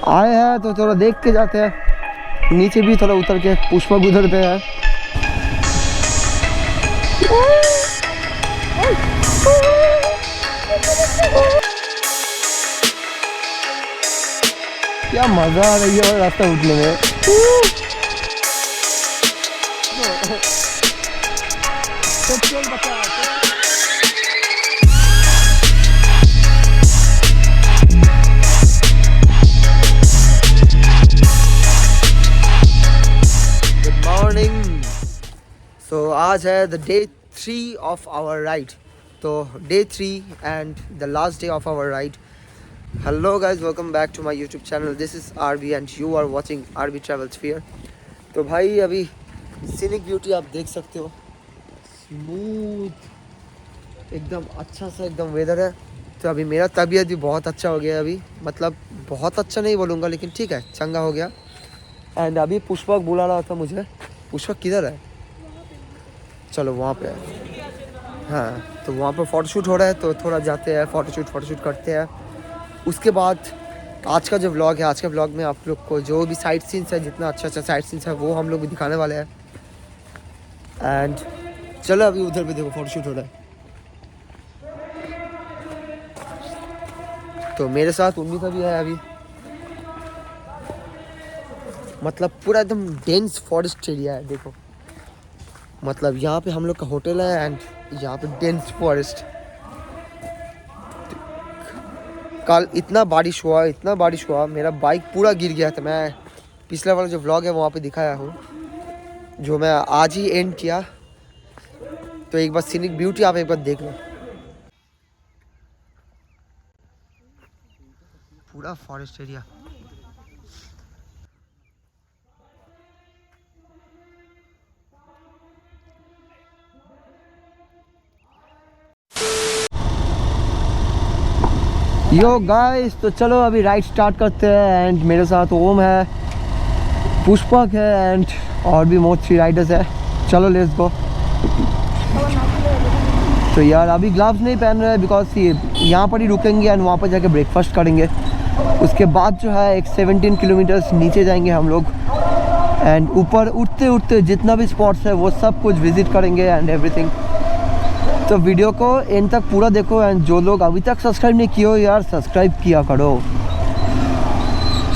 आए हैं तो थोड़ा देख के जाते हैं, नीचे भी थोड़ा उतर के पुष्पक उधर पे है। क्या मजा आ रही है रास्ता उठने में। So आज है the day 3 of our ride, तो day 3 and the last day of our ride. Hello guys, welcome back to my YouTube channel. This is RB and you are watching RB Travels Fear. तो भाई अभी scenic beauty आप देख सकते हो, smooth एकदम अच्छा सा एकदम वेदर है। तो अभी मेरा तबीयत भी बहुत अच्छा हो गया अभी, मतलब बहुत अच्छा नहीं बोलूँगा लेकिन ठीक है, चंगा हो गया। एंड अभी पुष्पक बुला रहा था मुझे। पुष्पक किधर है? चलो वहाँ पे है। हाँ, तो वहाँ पर फ़ोटोशूट हो रहा है, तो थोड़ा जाते हैं फ़ोटोशूट करते हैं। उसके बाद आज का जो व्लॉग है, आज के व्लॉग में आप लोग को जो भी साइट सीन्स है, जितना अच्छा साइट सीन्स है वो हम लोग भी दिखाने वाले हैं। एंड चलो अभी उधर भी देखो फ़ोटोशूट हो रहा है। तो मेरे साथ उम्मीद भी है अभी, मतलब पूरा एकदम डेंस फॉरेस्ट एरिया है। देखो मतलब यहाँ पे हम लोग का होटल है एंड यहाँ पे डेंस फॉरेस्ट। कल इतना बारिश हुआ मेरा बाइक पूरा गिर गया था। मैं पिछला वाला जो व्लॉग है वहाँ पे दिखाया हूँ, जो मैं आज ही एंड किया। तो एक बार सीनिक ब्यूटी आप एक बार देख लो, पूरा फॉरेस्ट एरिया। यो गाइस, तो चलो अभी राइड स्टार्ट करते हैं। एंड मेरे साथ ओम है, पुष्पक है एंड और भी मोस्ट 3 राइडर्स है। चलो लेट्स गो। तो यार अभी ग्लव्स नहीं पहन रहे हैं बिकॉज ये यहाँ पर ही रुकेंगे एंड वहाँ पर जाके ब्रेकफास्ट करेंगे। उसके बाद जो है एक 17 किलोमीटर्स नीचे जाएंगे हम लोग एंड ऊपर उठते उठते जितना भी स्पॉट्स है वो सब कुछ विजिट करेंगे एंड एवरीथिंग। तो वीडियो को एंड तक पूरा देखो एंड जो लोग अभी तक सब्सक्राइब नहीं किए हो यार, सब्सक्राइब किया करो,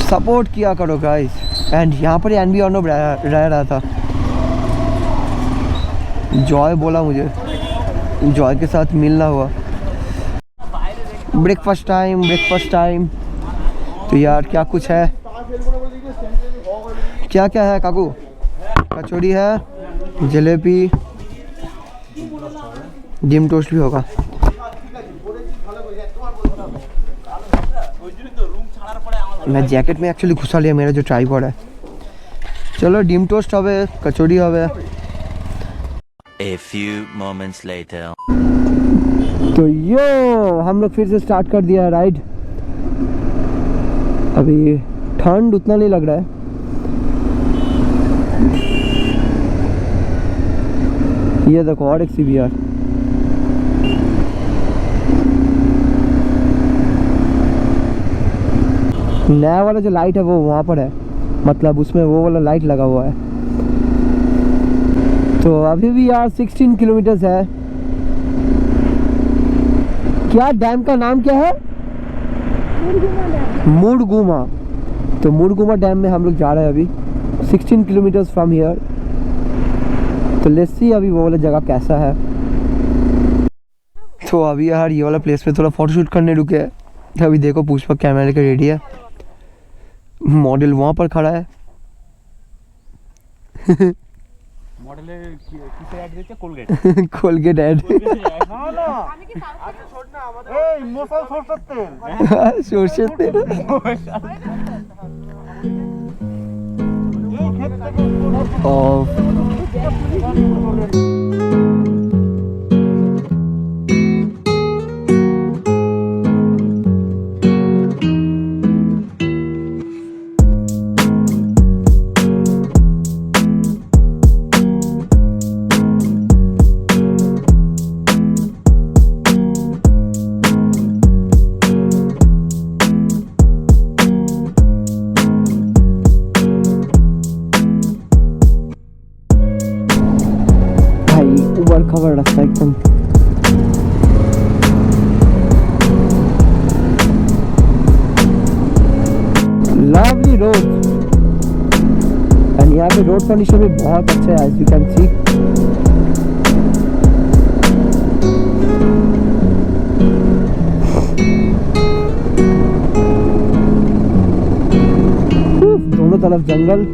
सपोर्ट किया करो गाइस। एंड यहाँ पर एनबी रह रहा था, जॉय बोला मुझे, जॉय के साथ मिलना हुआ। Breakfast time. तो यार क्या कुछ है, क्या है काकू? कचौड़ी है, जलेबी, डिम टोस्ट भी होगा। मैं जैकेट में एक्चुअली घुसा लिया मेरा जो ट्राइपॉड है। चलो डिम टोस्ट হবে, कचौड़ी হবে। A few moments later. तो यो हम लोग फिर से स्टार्ट कर दिया राइड। अभी ठंड उतना नहीं लग रहा है। ये देखो और एक सीबीआर। नया वाला जो लाइट है वो वहाँ पर है, मतलब उसमें वो वाला लाइट लगा हुआ है। तो अभी भी यार 16 किलोमीटर्स है। क्या डैम का नाम क्या है? मुरगुमा। तो मुरगुमा डैम में हम लोग जा रहे हैं अभी 16 किलोमीटर्स फ्रॉम हियर। तो लेट्स सी अभी वो वाला जगह कैसा है। तो अभी यार ये वाला प्लेस पे थोड़ा फोटोशूट करने रुके हैं। अभी देखो पुष्पक कैमरे के रेडी है, मॉडल वहाँ पर खड़ा है। मॉडल किसे ऐड দিতে? Colgate add. না না আগে ছোট না আমাদের এই মশাল সরষের তেল। এই ক্ষেত থেকে भरा रास्ता एकदम। लवली रोड एंड यहाँ पे रोड कंडीशन भी बहुत अच्छा है, एज यू कैन सी। दोनों तरफ जंगल।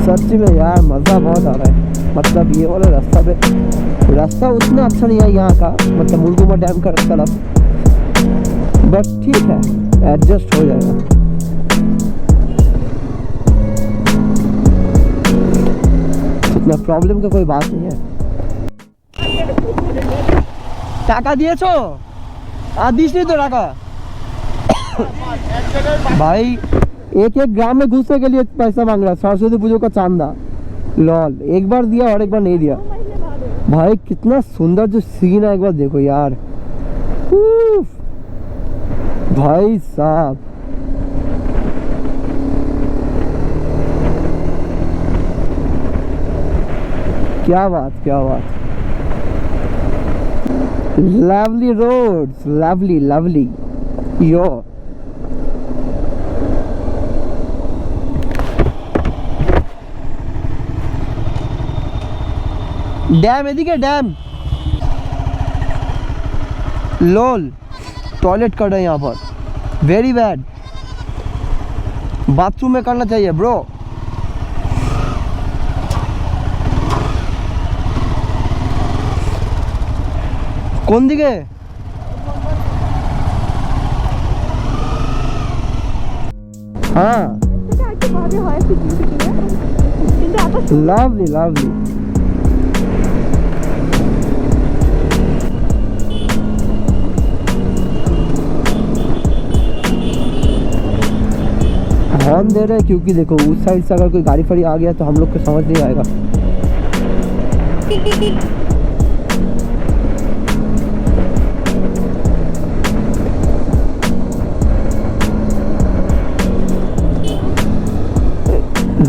सच्ची में यार मज़ा बहुत आ रहा है। मतलब ये वाला रास्ता उतना अच्छा नहीं है यहाँ का, मतलब मुर्गुमा डैम का तरफ, बट ठीक है, एडजस्ट हो जाएगा। इतना प्रॉब्लम का कोई बात नहीं है। टाका दिएছো? आदिश नहीं तो टाका भाई एक ग्राम में घुसने के लिए पैसा मांग रहा है। सरस्वती पूजा का चांदा लॉल, एक बार दिया और एक बार नहीं दिया। भाई कितना सुंदर जो सीन है, एक बार देखो यार। भाई साहब क्या बात, क्या बात। लवली रोड्स, लवली लवली यो। डैम एदिके डैम लोल टॉयलेट कर रहे हैं यहाँ पर, वेरी बैड। बाथरूम में करना चाहिए ब्रो। कौन दिखे? हाँ लवली लवली। हॉर्न दे रहे हैं क्योंकि देखो उस साइड से अगर कोई गाड़ी फाड़ी आ गया तो हम लोग को समझ नहीं आएगा।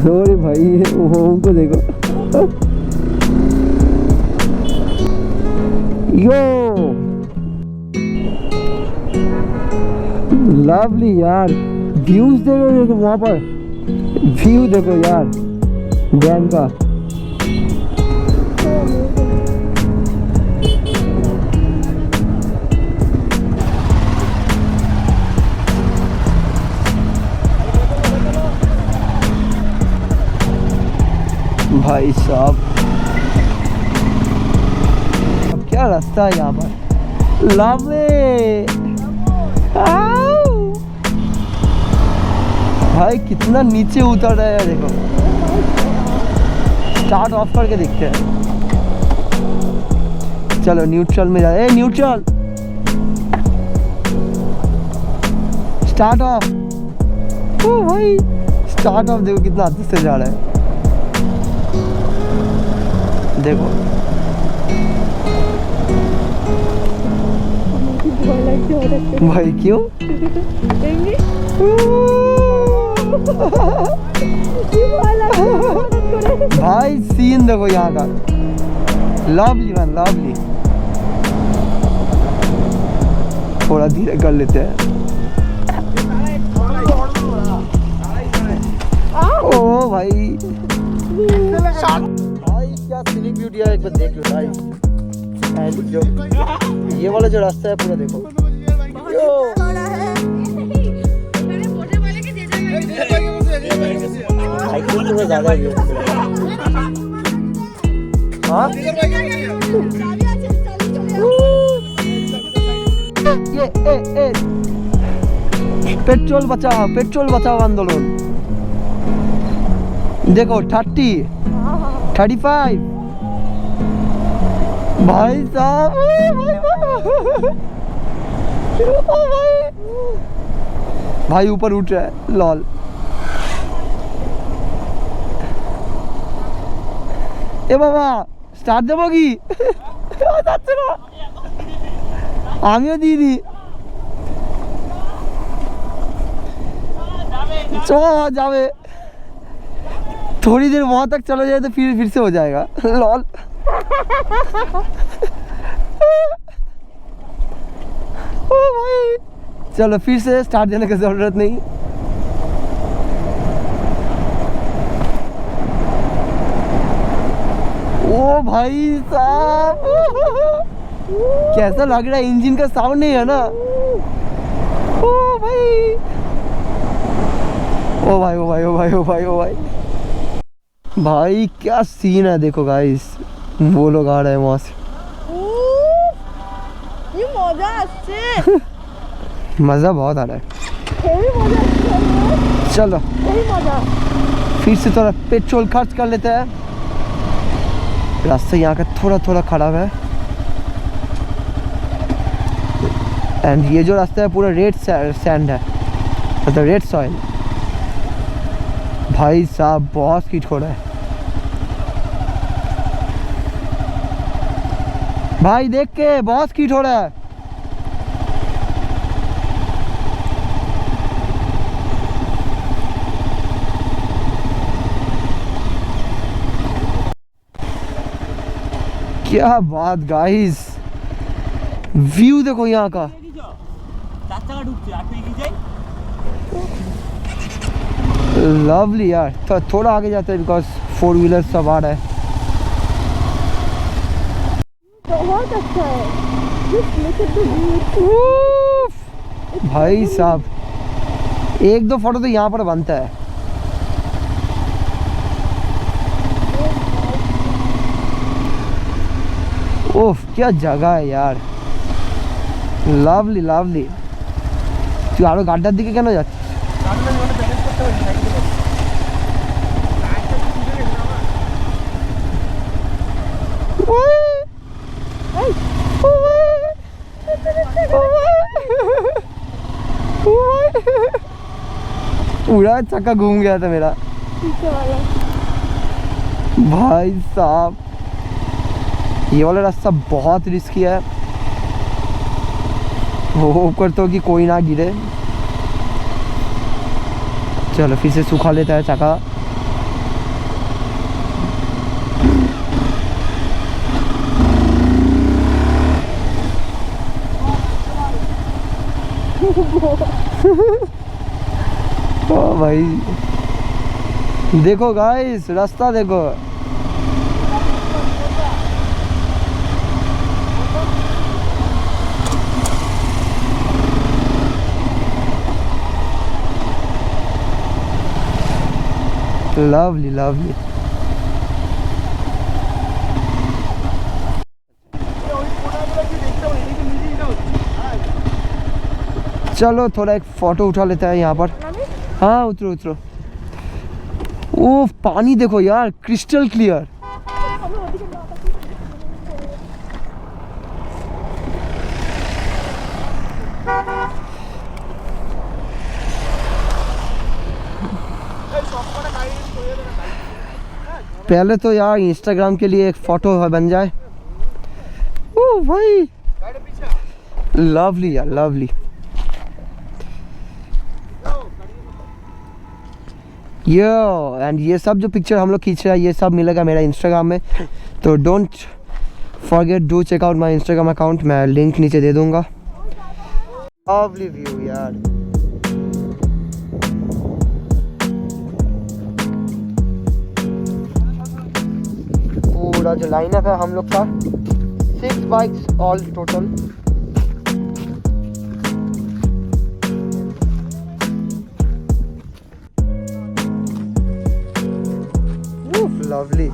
अरे भाई वो उनको देखो यो लवली यार। व्यूज देखो वहाँ पर, व्यू देखो यार डैम का। भाई साहब अब क्या रास्ता है यहाँ पर। लवली भाई कितना नीचे उतर रहा है देखो। स्टार्ट ऑफ करके देखते हैं। चलो न्यूट्रल में जाए। Neutral start of. ओ भाई स्टार्ट ऑफ देखो कितना आगे से जा रहा है देखो। भाई क्यों? भाई सीन देखो यहाँ का, लवली मैन लवली। थोड़ा धीरे कर लेते हैं। ओ भाई भाई क्या सीनिक ब्यूटी है, एक बार देख लो भाई। एंड जो ये वाला जो रास्ता है पूरा देखो। साइकिल में ज़्यादा है। हाँ ये पेट्रोल बचाओ आंदोलन देखो। 35 भाई साहब। भाई ऊपर उठ रहा है लॉल। ए बाबा स्टार्ट देबो की? যাচ্ছে না, আমিও দিয়ে দিই। जावे थोड़ी देर वहां तक चला जाए तो फिर से हो जाएगा। लॉल ओ भाई चलो फिर से स्टार्ट देने की जरूरत नहीं। ओ भाई साहब कैसा लग रहा है, इंजन का साउंड नहीं है ना। ओ भाई ओ भाई ओ भाई ओ भाई ओ भाई ओ भाई भाई क्या सीन है, देखो गाइस वो लोग आ रहे हैं वहां से। ये मजा आछे मजा बहुत आ रहा है, हेवी मजा आछे। चलो हेवी मजा। फिर से थोड़ा पेट्रोल खर्च कर लेते हैं। रास्ता यहाँ का थोड़ा थोड़ा खराब है एंड ये जो रास्ता है पूरा रेड सैंड है, मतलब रेड सॉइल। भाई साहब बहुत स्पीड हो रहा है भाई, देख के बहुत स्पीड हो रहा है। क्या बात गाइस, व्यू देखो यहाँ का। लवली यार, तो थोड़ा आगे जाते हैं बिकॉज 4 व्हीलर सब आ रहा है। बहुत अच्छा है। Just look at the view. भाई साहब 1-2 फोटो तो यहाँ पर बनता है। ओफ क्या जगह है यार, लाभली लाभली। तू आरो गाड्डार दिके केन जाच्छिस? पूरा चक्का घूम गया था मेरा। भाई साहब ये वाला रास्ता बहुत रिस्की है, होप करता हूँ कि कोई ना गिरे। चलो फिर से सुखा लेता है चक्का। ओ भाई देखो गाइस रास्ता देखो। Lovely lovely. चलो थोड़ा एक फोटो उठा लेता है यहाँ पर। हाँ उतरो उतरो। ओ पानी देखो यार क्रिस्टल क्लियर। पहले तो यार इंस्टाग्राम के लिए एक फोटो बन जाए। ओ भाई लवली यार लवली। यो एंड ये सब जो पिक्चर हम लोग खींच रहे हैं ये सब मिलेगा मेरा इंस्टाग्राम में, तो don't forget do check out my Instagram account. मैं लिंक नीचे दे दूंगा। लवली व्यू यार। पूरा जो लाइनअप है हम लोग का 6 बाइक्स ऑल टोटल। लवली।